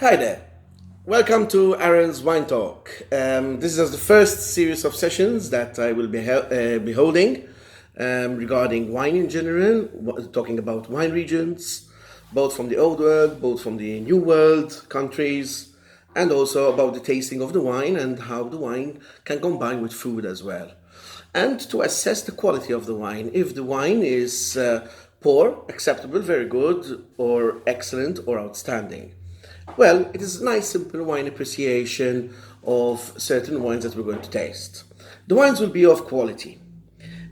Hi there. Welcome to Aaron's Wine Talk. This is the first series of sessions that I will be holding regarding wine in general, talking about wine regions, both from the Old World, both from the New World countries, and also about the tasting of the wine and how the wine can combine with food as well. And to assess the quality of the wine, if the wine is poor, acceptable, very good, or excellent, or outstanding. Well, it is a nice, simple wine appreciation of certain wines that we're going to taste. The wines will be of quality.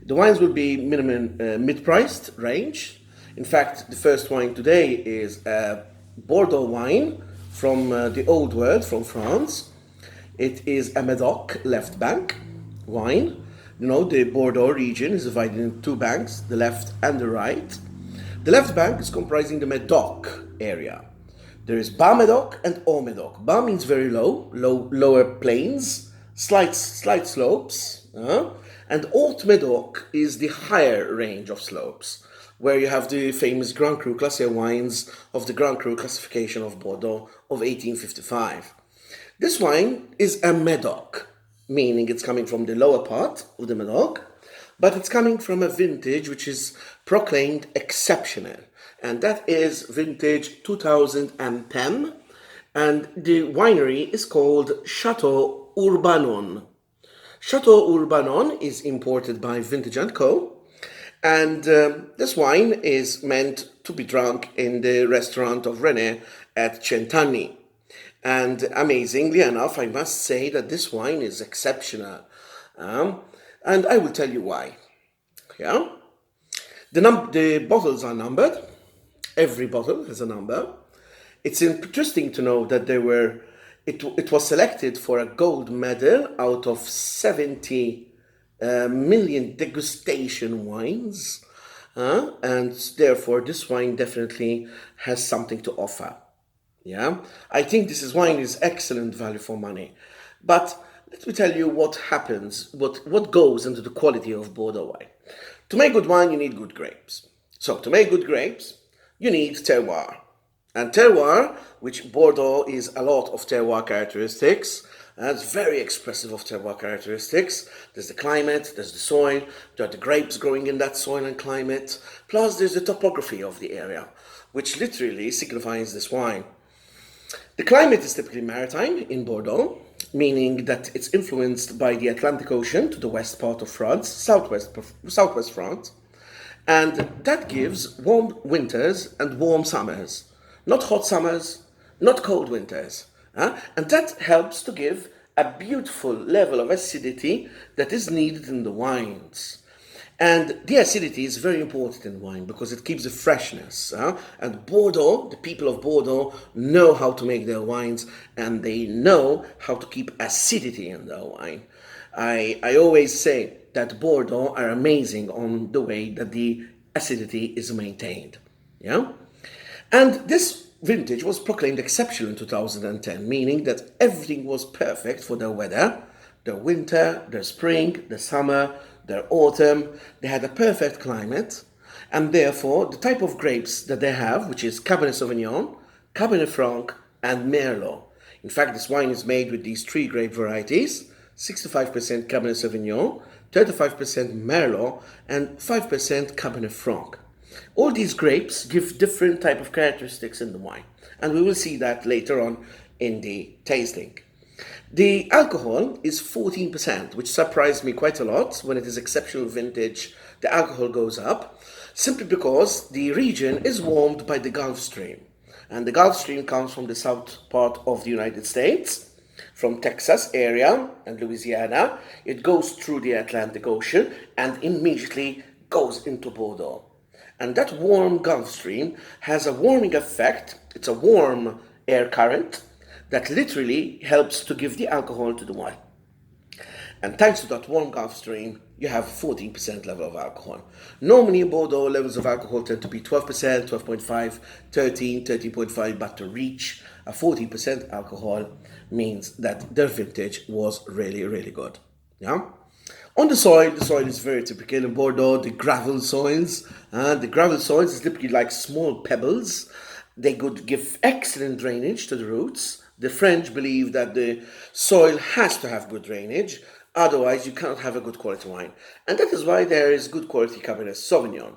The wines will be minimum mid-priced range. In fact, the first wine today is a Bordeaux wine from the Old World, from France. It is a medoc left bank wine. You know, the Bordeaux region is divided into two banks, the left and the right. The left bank is comprising the medoc area. There is bas medoc and haut medoc. Bas means very lower plains, slight slopes. And haut medoc is the higher range of slopes, where you have the famous Grand Cru Classé wines of the Grand Cru classification of Bordeaux of 1855. This wine is a medoc, meaning it's coming from the lower part of the medoc, but it's coming from a vintage which is proclaimed exceptional. And that is vintage 2010. And the winery is called Chateau hourbanon. Chateau hourbanon is imported by Vintage & Co. And this wine is meant to be drunk in the restaurant of René at Centanni. And amazingly enough, I must say that this wine is exceptional. And I will tell you why. Yeah? The bottles are numbered. Every bottle has a number. It's interesting to know that it was selected for a gold medal out of 70 million degustation wines. And therefore, this wine definitely has something to offer. Yeah, I think this wine is excellent value for money. But let me tell you what happens, what goes into the quality of Bordeaux wine. To make good wine, you need good grapes. So to make good grapes, you need terroir. And terroir, which Bordeaux is a lot of terroir characteristics, and it's very expressive of terroir characteristics. There's the climate, there's the soil, there are the grapes growing in that soil and climate, plus there's the topography of the area, which literally signifies this wine. The climate is typically maritime in Bordeaux, meaning that it's influenced by the Atlantic Ocean to the west part of France, southwest France, and that gives warm winters and warm summers, not hot summers, not cold winters, and that helps to give a beautiful level of acidity that is needed in the wines. And the acidity is very important in wine because it keeps the freshness. And Bordeaux, the people of Bordeaux, know how to make their wines and they know how to keep acidity in their wine. I always say that Bordeaux are amazing on the way that the acidity is maintained. Yeah? And this vintage was proclaimed exceptional in 2010, meaning that everything was perfect for their weather, their winter, their spring, their summer, their autumn. They had a perfect climate, and therefore the type of grapes that they have, which is Cabernet Sauvignon, Cabernet Franc, and Merlot. In fact, this wine is made with these three grape varieties: 65% Cabernet Sauvignon, 35% Merlot, and 5% Cabernet Franc. All these grapes give different type of characteristics in the wine, and we will see that later on in the tasting. The alcohol is 14%, which surprised me quite a lot. When it is exceptional vintage, the alcohol goes up, simply because the region is warmed by the Gulf Stream. And the Gulf Stream comes from the south part of the United States, from Texas area and Louisiana. It goes through the Atlantic Ocean and immediately goes into Bordeaux. And that warm Gulf Stream has a warming effect. It's a warm air current that literally helps to give the alcohol to the wine. And thanks to that warm Gulf Stream, you have 14% level of alcohol. Normally in Bordeaux, levels of alcohol tend to be 12%, 12.5, 13, 13.5, but to reach a 14% alcohol means that their vintage was really, really good. Yeah? On the soil is very typical in Bordeaux, the gravel soils. The gravel soils is typically like small pebbles, They could give excellent drainage to the roots. The French believe that the soil has to have good drainage, otherwise you cannot have a good quality wine. And that is why there is good quality Cabernet Sauvignon,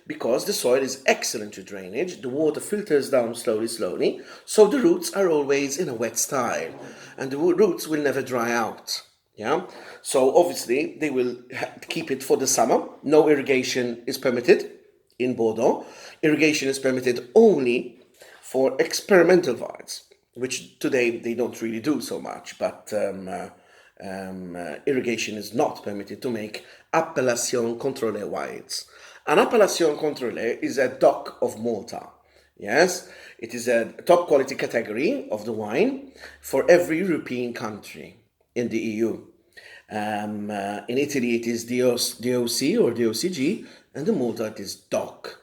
because the soil is excellent to drainage, the water filters down slowly, so the roots are always in a wet style, and the roots will never dry out. Yeah, so obviously they will keep it for the summer. No irrigation is permitted in Bordeaux. Irrigation is permitted only for experimental vines, which today they don't really do so much, but irrigation is not permitted to make appellation contrôlée wines. An appellation contrôlée is a DOC of Malta. Yes, it is a top quality category of the wine for every European country in the EU. In Italy it is DOC or DOCG, and in Malta it is DOC.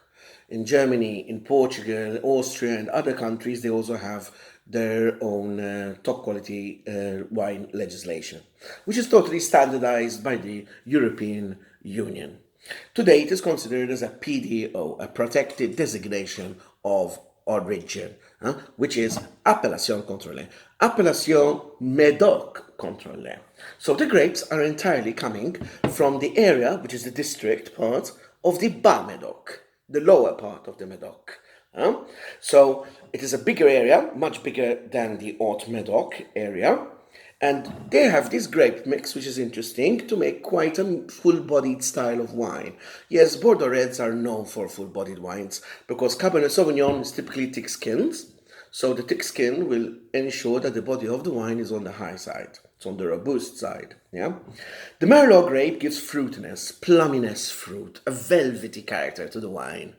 In Germany, in Portugal, Austria, and other countries, they also have their own top quality wine legislation, which is totally standardized by the European Union. Today, it is considered as a PDO, a protected designation of origin, which is appellation contrôlée, appellation medoc contrôlée. So the grapes are entirely coming from the area, which is the district part of the Bas Medoc, the lower part of the Medoc. So it is a bigger area, much bigger than the Haute Medoc area. And they have this grape mix, which is interesting, to make quite a full-bodied style of wine. Yes, Bordeaux Reds are known for full-bodied wines because Cabernet Sauvignon is typically thick-skinned. So the thick skin will ensure that the body of the wine is on the high side. It's on the robust side. Yeah. The Merlot grape gives fruitiness, plumminess fruit, a velvety character to the wine.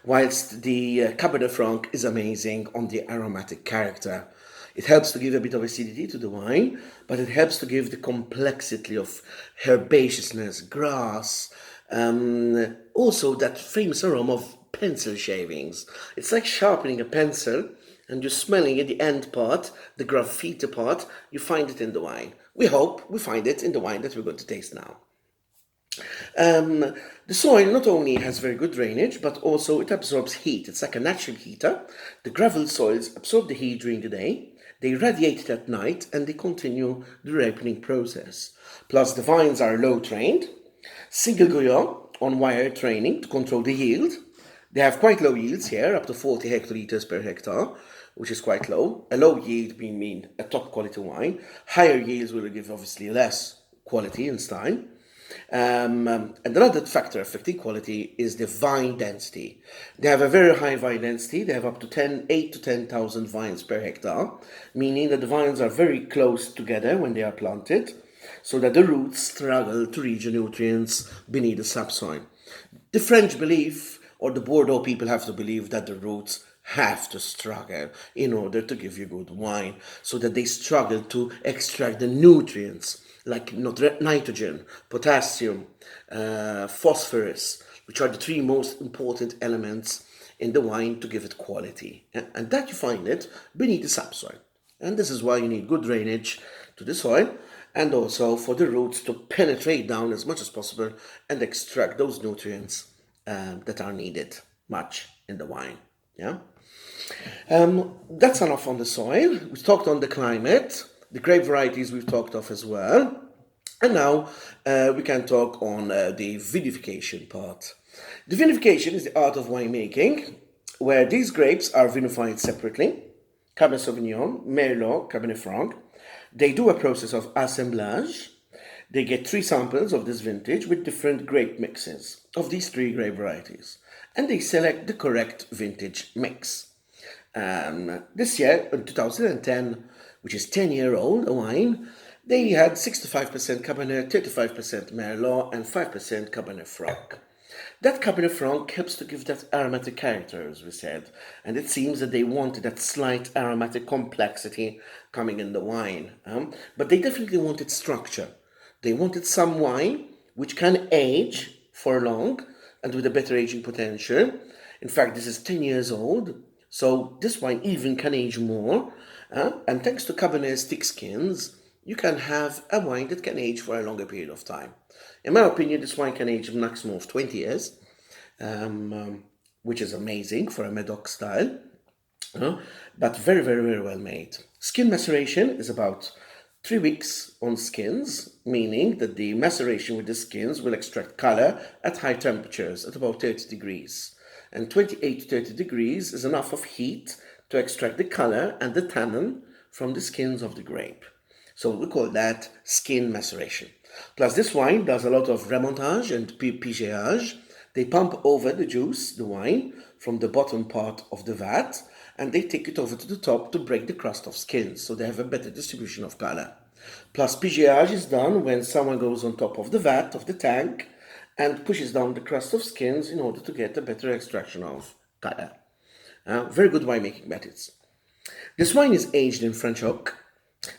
Whilst the Cabernet Franc is amazing on the aromatic character. It helps to give a bit of acidity to the wine, but it helps to give the complexity of herbaceousness, grass, also that famous aroma of pencil shavings. It's like sharpening a pencil and you're smelling at the end part, the graffiti part, you find it in the wine. We hope we find it in the wine that we're going to taste now. The soil not only has very good drainage, but also it absorbs heat. It's like a natural heater. The gravel soils absorb the heat during the day. They radiate it at night and they continue the ripening process. Plus the vines are low trained, single Guyot on wire training to control the yield. They have quite low yields here, up to 40 hectoliters per hectare, which is quite low. A low yield mean a top quality wine. Higher yields will give obviously less quality and style. And another factor affecting quality is the vine density. They have a very high vine density. They have up to 8 to 10,000 vines per hectare, meaning that the vines are very close together when they are planted, so that the roots struggle to reach the nutrients beneath the subsoil. The French believe, or the Bordeaux people have to believe, that the roots have to struggle in order to give you good wine, so that they struggle to extract the nutrients like nitrogen, potassium, phosphorus, which are the three most important elements in the wine to give it quality. And that you find it beneath the subsoil. And this is why you need good drainage to the soil and also for the roots to penetrate down as much as possible and extract those nutrients that are needed much in the wine. Yeah. That's enough on the soil. We talked on the climate. The grape varieties we've talked of as well. And now we can talk on the vinification part. The vinification is the art of winemaking, where these grapes are vinified separately. Cabernet Sauvignon, Merlot, Cabernet Franc. They do a process of assemblage. They get 3 samples of this vintage with different grape mixes of these 3 grape varieties. And they select the correct vintage mix. This year, in 2010, which is 10-year-old, a wine, they had 65% Cabernet, 35% Merlot, and 5% Cabernet Franc. That Cabernet Franc helps to give that aromatic character, as we said, and it seems that they wanted that slight aromatic complexity coming in the wine. But they definitely wanted structure. They wanted some wine which can age for long and with a better aging potential. In fact, this is 10 years old, so this wine even can age more. And thanks to Cabernet's thick skins, you can have a wine that can age for a longer period of time. In my opinion, this wine can age a maximum of 20 years. which is amazing for a medoc style, but very, very, very well made. Skin maceration is about 3 weeks on skins, meaning that the maceration with the skins will extract color at high temperatures, at about 30 degrees. And 28 to 30 degrees is enough of heat to extract the color and the tannin from the skins of the grape. So we call that skin maceration. Plus, this wine does a lot of remontage and pigeage. They pump over the juice, the wine, from the bottom part of the vat, and they take it over to the top to break the crust of skins, so they have a better distribution of color. Plus, pigeage is done when someone goes on top of the vat, of the tank, and pushes down the crust of skins in order to get a better extraction of color. Very good winemaking methods. This wine is aged in French oak.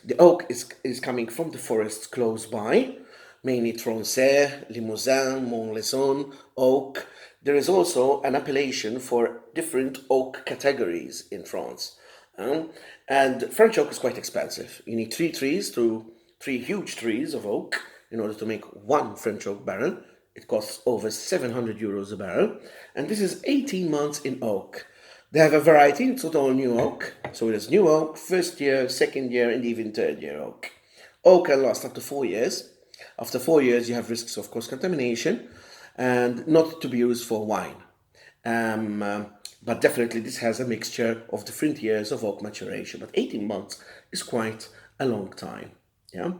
The oak is coming from the forests close by, mainly Tronçais, Limousin, Montluçon, oak. There is also an appellation for different oak categories in France. And French oak is quite expensive. You need three huge trees of oak in order to make one French oak barrel. It costs over 700 euros a barrel. And this is 18 months in oak. They have a variety, it's not all new oak. So it is new oak, first year, second year, and even third year oak. Oak can last up to 4 years. After 4 years, you have risks of cross-contamination and not to be used for wine. But definitely this has a mixture of different years of oak maturation. But 18 months is quite a long time. Yeah,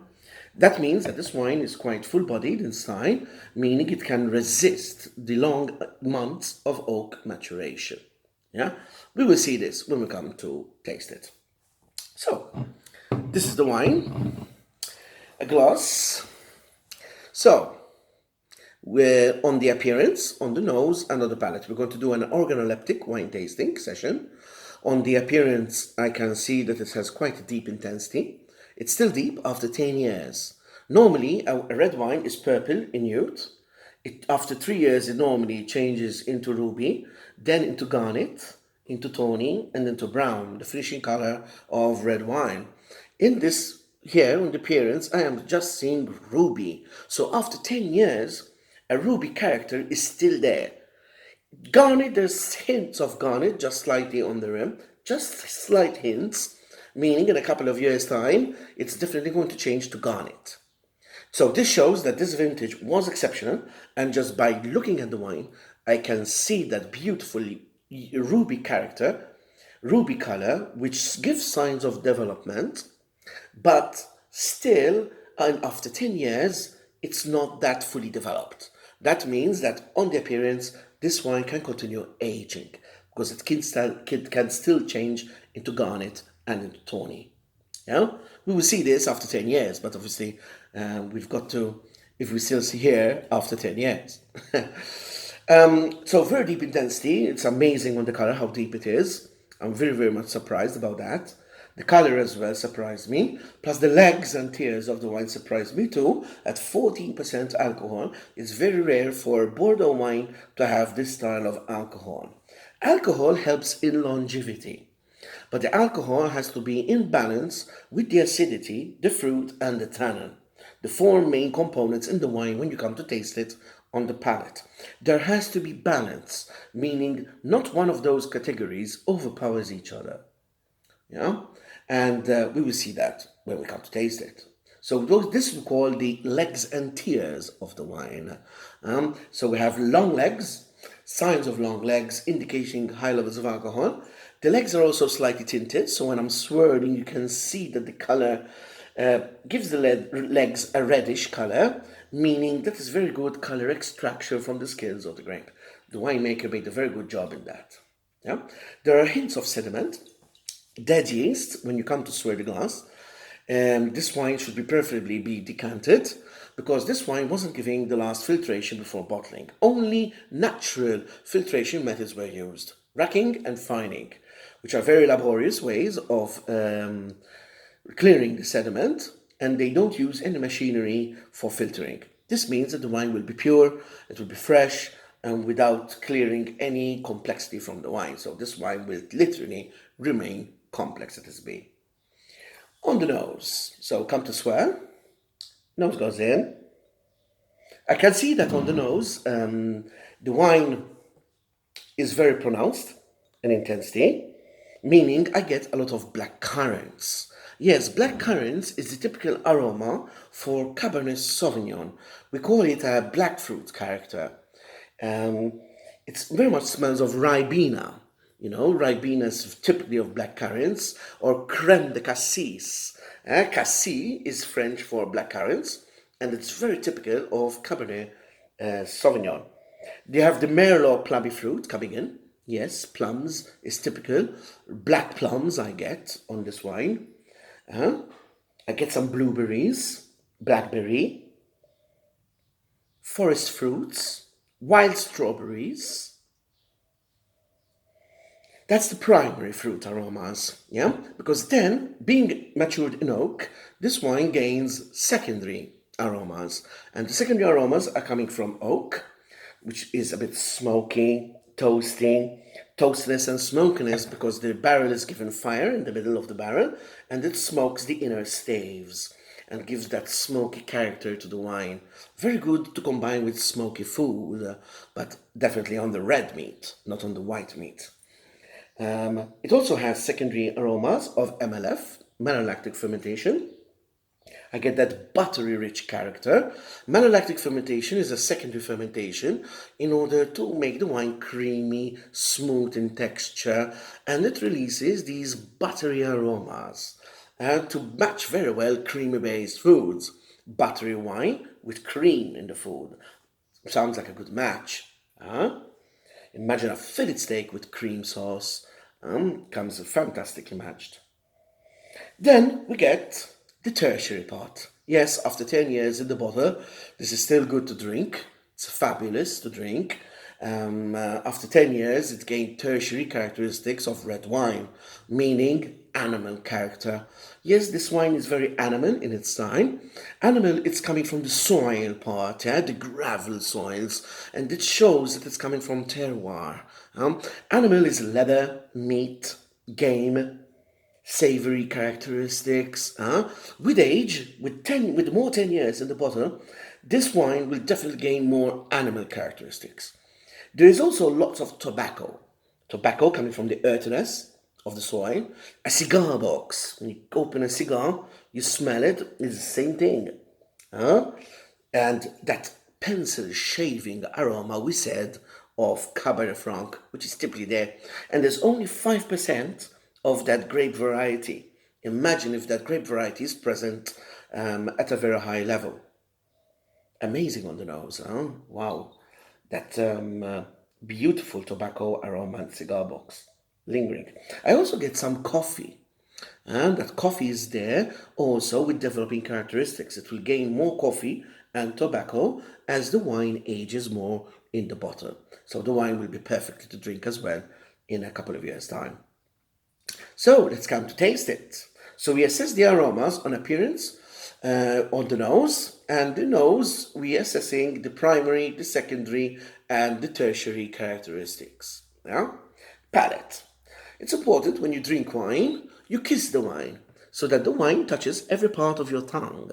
that means that this wine is quite full-bodied in style, meaning it can resist the long months of oak maturation. Yeah, we will see this when we come to taste it. So, this is the wine, a glass. So, we're on the appearance, on the nose, and on the palate. We're going to do an organoleptic wine tasting session. On the appearance, I can see that it has quite a deep intensity. It's still deep after 10 years. Normally, a red wine is purple in youth. After 3 years, it normally changes into ruby, then into garnet, into tawny, and into brown, the finishing color of red wine. In this, here on the appearance, I am just seeing ruby. So after 10 years, a ruby character is still there. Garnet, there's hints of garnet, just slightly on the rim, just slight hints, meaning in a couple of years' time, it's definitely going to change to garnet. So this shows that this vintage was exceptional, and just by looking at the wine, I can see that beautiful ruby character, ruby color, which gives signs of development, but still, after 10 years, it's not that fully developed. That means that on the appearance, this wine can continue aging, because it can still change into garnet and into tawny. Yeah, we will see this after 10 years, but obviously we've got to, if we still see here after 10 years. So very deep intensity. It's amazing on the color, how deep it is. I'm very, very much surprised about that. The color as well surprised me. Plus the legs and tears of the wine surprised me too. At 14% alcohol, it's very rare for Bordeaux wine to have this style of alcohol. Alcohol helps in longevity. But the alcohol has to be in balance with the acidity, the fruit, and the tannin. The four main components in the wine when you come to taste it on the palate. There has to be balance, meaning not one of those categories overpowers each other. Yeah? And we will see that when we come to taste it. So this we call the legs and tears of the wine. So we have long legs, signs of long legs indicating high levels of alcohol. The legs are also slightly tinted, so when I'm swirling, you can see that the color gives the legs a reddish color, meaning that is very good color extraction from the skins of the grape. The winemaker made a very good job in that. Yeah? There are hints of sediment, dead yeast when you come to swirl the glass. This wine should be preferably be decanted, because this wine wasn't giving the last filtration before bottling. Only natural filtration methods were used, racking and fining, which are very laborious ways of clearing the sediment, and they don't use any machinery for filtering. This means that the wine will be pure, it will be fresh, and without clearing any complexity from the wine. So this wine will literally remain complex as it be. On the nose, so come to swirl, nose goes in. I can see that on the nose, the wine is very pronounced in intensity, meaning I get a lot of black currants. Yes, black currants is the typical aroma for Cabernet Sauvignon. We call it a black fruit character. Um, it very much smells of Ribena. You know, Ribena is typically of black currants or crème de cassis. Cassis is French for black currants, and it's very typical of Cabernet Sauvignon. They have the Merlot plummy fruit coming in. Yes, plums is typical. Black plums I get on this wine. I get some blueberries, blackberry, forest fruits, wild strawberries. That's the primary fruit aromas, yeah? Because then, being matured in oak, this wine gains secondary aromas. And the secondary aromas are coming from oak, which is a bit smoky, toastiness and smokiness because the barrel is given fire in the middle of the barrel and it smokes the inner staves and gives that smoky character to the wine. Very good to combine with smoky food, but definitely on the red meat, not on the white meat. It also has secondary aromas of MLF, malolactic fermentation. I get that buttery rich character. Malolactic fermentation is a secondary fermentation in order to make the wine creamy, smooth in texture, and it releases these buttery aromas to match very well creamy based foods. Buttery wine with cream in the food. Sounds like a good match. Huh? Imagine a fillet steak with cream sauce. Comes fantastically matched. Then we get the tertiary part. Yes, after 10 years in the bottle, this is still good to drink. It's fabulous to drink. After 10 years, it gained tertiary characteristics of red wine, meaning animal character. Yes, this wine is very animal in its time. Animal, it's coming from the soil part, yeah, the gravel soils, and it shows that it's coming from terroir. Animal is leather, meat, game, savory characteristics. With age, with more 10 years in the bottle, this wine will definitely gain more animal characteristics. There is also lots of tobacco. Tobacco coming from the earthiness of the soil. A cigar box. When you open a cigar, you smell it. It's the same thing. And that pencil shaving aroma we said of Cabernet Franc, which is typically there. And there's only 5% of that grape variety. Imagine if that grape variety is present at a very high level. Amazing on the nose, huh? Wow. That beautiful tobacco aroma and cigar box lingering. I also get some coffee. And that coffee is there also with developing characteristics. It will gain more coffee and tobacco as the wine ages more in the bottle. So the wine will be perfect to drink as well in a couple of years' time. So let's come to taste it. So we assess the aromas on appearance on the nose, and the nose we assessing the primary, the secondary, and the tertiary characteristics. Yeah? Palate. It's important when you drink wine, you kiss the wine so that the wine touches every part of your tongue.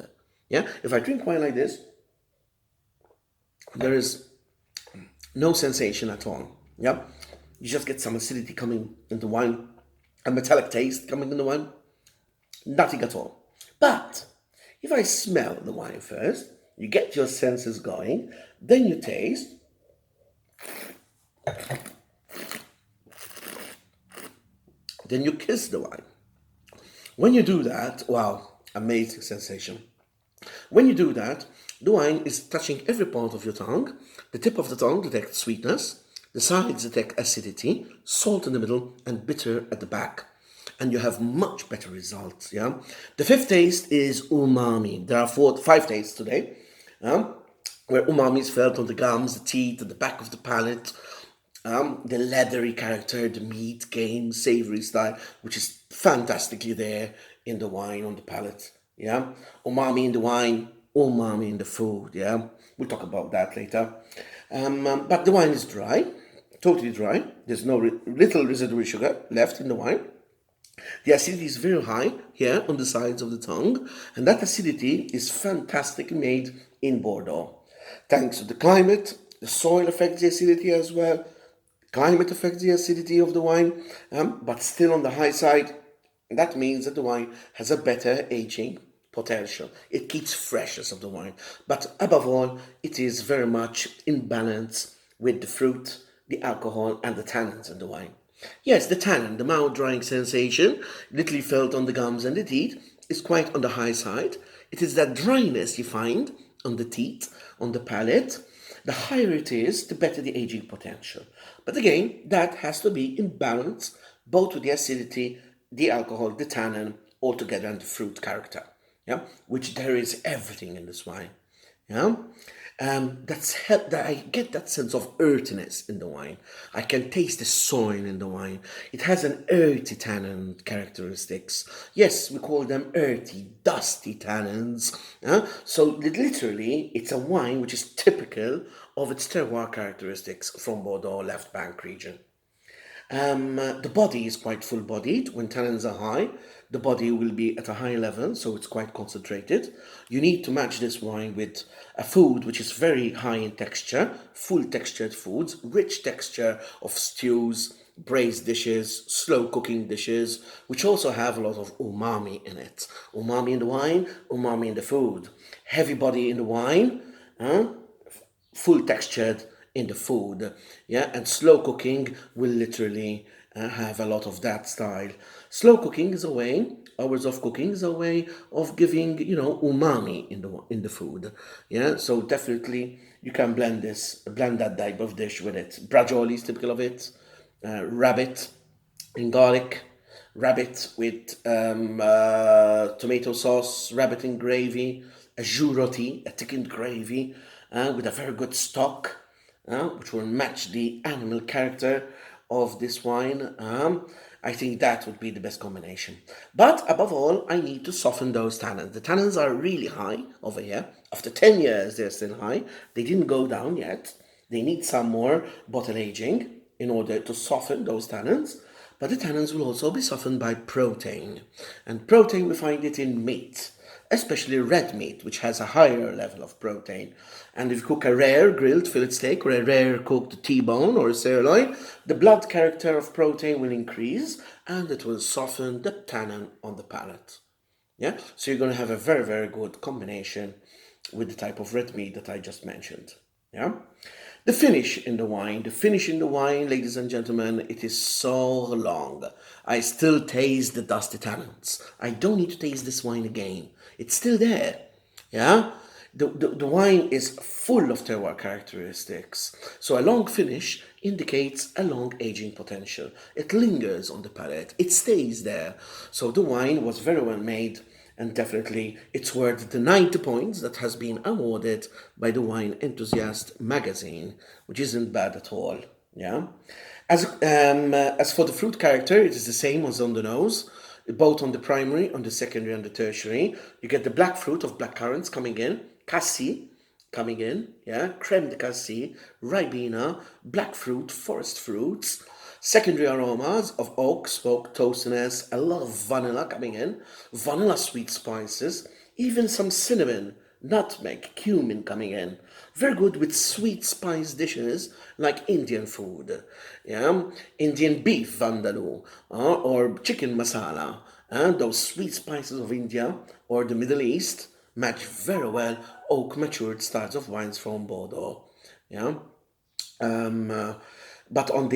Yeah? If I drink wine like this, there is no sensation at all. Yeah? You just get some acidity coming in the wine, a metallic taste coming in the wine. Nothing at all. But if I smell the wine first, you get your senses going, then you taste. Then you kiss the wine. When you do that, wow, amazing sensation. When you do that, the wine is touching every part of your tongue. The tip of the tongue detects sweetness, the sides detect acidity, salt in the middle, and bitter at the back. And you have much better results, yeah? The fifth taste is umami. There are five tastes today, where umami is felt on the gums, the teeth, at the back of the palate, the leathery character, the meat, game, savory style, which is fantastically there in the wine on the palate. Yeah, umami in the wine, umami in the food. Yeah, we'll talk about that later. But the wine is dry, totally dry. There's no little residual sugar left in the wine. The acidity is very high here on the sides of the tongue, and that acidity is fantastically made in Bordeaux. Thanks to the climate, the soil affects the acidity as well. Climate affects the acidity of the wine, but still on the high side. That means that the wine has a better aging potential. It keeps freshness of the wine, but above all, it is very much in balance with the fruit, the alcohol, and the tannins in the wine. Yes, the tannin, the mouth drying sensation, literally felt on the gums and the teeth, is quite on the high side. It is that dryness you find on the teeth, on the palate. The higher it is, the better the aging potential. But again, that has to be in balance both with the acidity, the alcohol, the tannin, altogether, and the fruit character. Yeah, which there is everything in this wine. Yeah, that I get that sense of earthiness in the wine. I can taste the soil in the wine. It has an earthy tannin characteristics. Yes, we call them earthy, dusty tannins. So literally, it's a wine which is typical of its terroir characteristics from Bordeaux left bank region. The body is quite full bodied. When tannins are high, the body will be at a high level, so it's quite concentrated. You need to match this wine with a food which is very high in texture, full textured foods, rich texture of stews, braised dishes, slow cooking dishes, which also have a lot of umami in it. Umami in the wine, umami in the food. Heavy body in the wine, full textured in the food. Yeah, and slow cooking will literally have a lot of that style. Slow cooking is a way, hours of cooking is a way of giving, umami in the food. Yeah, so definitely you can blend that type of dish with it. Bracioli is typical of it. Rabbit in garlic, rabbit with tomato sauce, rabbit in gravy, a jus roti, a thickened gravy with a very good stock, which will match the animal character of this wine. I think that would be the best combination. But above all, I need to soften those tannins. The tannins are really high over here. After 10 years, they're still high. They didn't go down yet. They need some more bottle aging in order to soften those tannins. But the tannins will also be softened by protein. And protein, we find it in meat, especially red meat, which has a higher level of protein. And if you cook a rare grilled fillet steak or a rare cooked T-bone or a sirloin, the blood character of protein will increase and it will soften the tannin on the palate. Yeah, so you're going to have a very, very good combination with the type of red meat that I just mentioned. Yeah. The finish in the wine, ladies and gentlemen, it is so long. I still taste the dusty tannins. I don't need to taste this wine again. It's still there. Yeah? The wine is full of terroir characteristics. So a long finish indicates a long aging potential. It lingers on the palate. It stays there. So the wine was very well made and definitely it's worth the 90 points that has been awarded by the Wine Enthusiast magazine, which isn't bad at all. Yeah. As for the fruit character, it is the same as on the nose, both on the primary, on the secondary, and the tertiary. You get the black fruit of black currants coming in, cassis coming in, yeah, creme de cassis, ribena, black fruit, forest fruits. Secondary aromas of oak, smoke, toastiness, a lot of vanilla coming in, vanilla sweet spices, even some cinnamon, nutmeg, cumin coming in. Very good with sweet spice dishes like Indian food, yeah, Indian beef vindaloo, or chicken masala. Those sweet spices of India or the Middle East match very well oak matured styles of wines from Bordeaux. Yeah. Um, uh, but on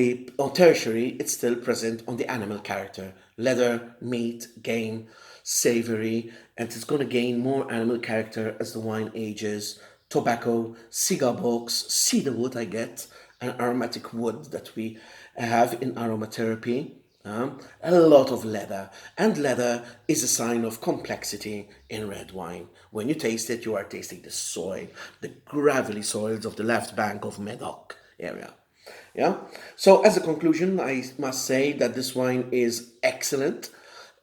tertiary, it's still present on the animal character: leather, meat, game, savory, and it's going to gain more animal character as the wine ages. Tobacco, cigar box, cedar wood, I get, an aromatic wood that we have in aromatherapy. A lot of leather, and leather is a sign of complexity in red wine. When you taste it, you are tasting the soil, the gravelly soils of the left bank of Medoc area. Yeah. So as a conclusion, I must say that this wine is excellent,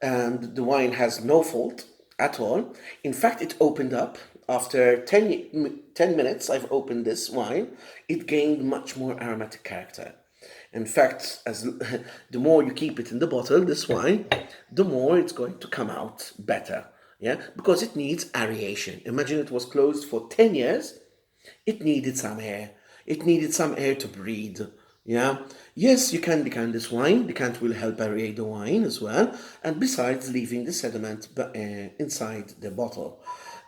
and the wine has no fault at all. In fact, it opened up after 10 minutes. I've opened this wine. It gained much more aromatic character. In fact, as the more you keep it in the bottle, this wine, the more it's going to come out better. Yeah, because it needs aeration. Imagine it was closed for 10 years. It needed some air. It needed some air to breathe. Yeah. Yes, you can decant this wine. Decant will help aerate the wine as well, and besides leaving the sediment inside the bottle.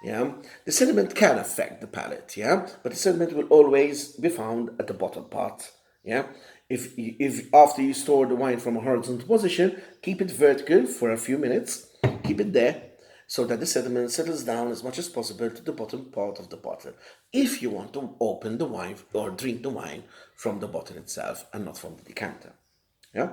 Yeah. The sediment can affect the palate. Yeah, but the sediment will always be found at the bottom part. Yeah. If after you store the wine from a horizontal position, keep it vertical for a few minutes. Keep it there so that the sediment settles down as much as possible to the bottom part of the bottle. If you want to open the wine or drink the wine from the bottle itself and not from the decanter. Yeah.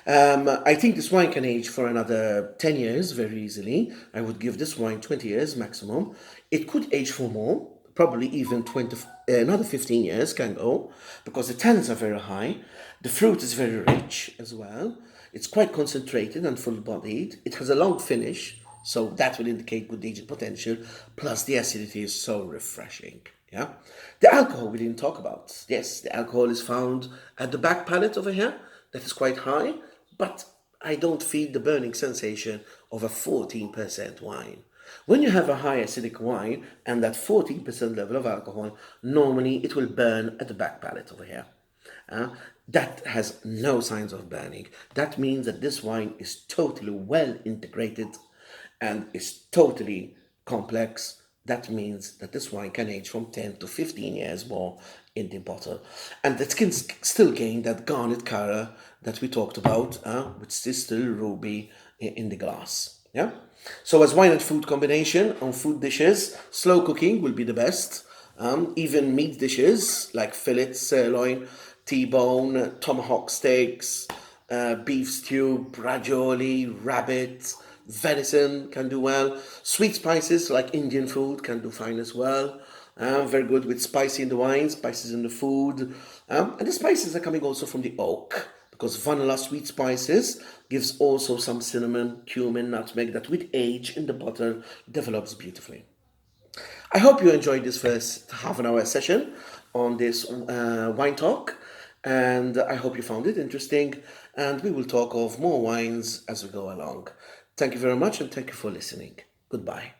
I think this wine can age for another 10 years very easily. I would give this wine 20 years maximum. It could age for more, probably even 20, another 15 years can go, because the tannins are very high. The fruit is very rich as well. It's quite concentrated and full bodied. It has a long finish, so that will indicate good aging potential. Plus, the acidity is so refreshing. Yeah. The alcohol we didn't talk about. Yes, the alcohol is found at the back palate over here. That is quite high, but I don't feel the burning sensation of a 14% wine. When you have a high acidic wine and that 14% level of alcohol, normally it will burn at the back palate over here. Uh, that has no signs of burning. That means that this wine is totally well integrated and is totally complex. That means that this wine can age from 10 to 15 years more in the bottle. And that can still gain that garnet color that we talked about, which is still ruby in the glass. Yeah. So as wine and food combination on food dishes, slow cooking will be the best. Even meat dishes like fillets, sirloin, T-bone, tomahawk steaks, beef stew, ravioli, rabbit, venison can do well. Sweet spices like Indian food can do fine as well. Very good with spicy in the wine, spices in the food. And the spices are coming also from the oak, because vanilla sweet spices gives also some cinnamon, cumin, nutmeg that with age in the bottle develops beautifully. I hope you enjoyed this first half an hour session on this wine talk, and I hope you found it interesting. And we will talk of more wines as we go along. Thank you very much, and thank you for listening. Goodbye.